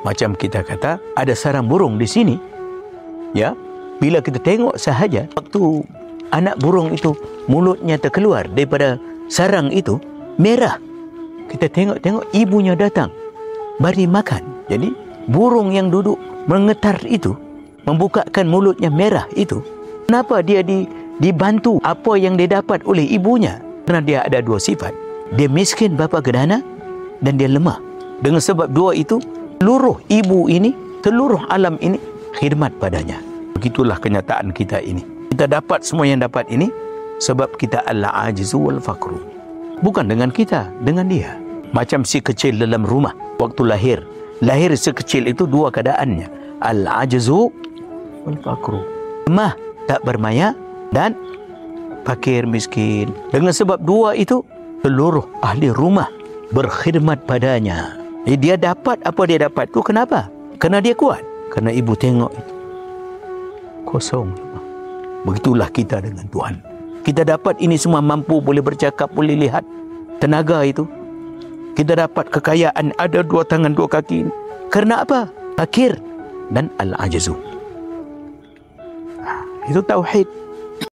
Macam kita kata, ada sarang burung di sini. Ya, bila kita tengok sahaja, waktu anak burung itu mulutnya terkeluar daripada sarang itu, merah. Kita tengok-tengok ibunya datang, beri makan. Jadi, burung yang duduk mengetar itu, membukakan mulutnya merah itu, kenapa dia dibantu apa yang dia dapat oleh ibunya? Kerana dia ada dua sifat. Dia miskin bapa gedana dan dia lemah. Dengan sebab dua itu, seluruh ibu ini, seluruh alam ini khidmat padanya. Begitulah kenyataan kita ini. Kita dapat semua yang dapat ini sebab kita al-ajizu wal faqru. Bukan dengan kita, dengan dia. Macam si kecil dalam rumah waktu lahir. Lahir si kecil itu dua keadaannya. Al-ajizu wal faqru. Lemah, tak bermaya, dan fakir miskin. Dengan sebab dua itu, seluruh ahli rumah berkhidmat padanya. Dia dapat apa dia dapat tu kenapa? Kerana dia kuat. Kerana ibu tengok itu kosong. Begitulah kita dengan Tuhan. Kita dapat ini semua, mampu, boleh bercakap, boleh lihat, tenaga itu. Kita dapat kekayaan, ada dua tangan, dua kaki. Kerana apa? Fakir dan al-ajizu. Itu tauhid.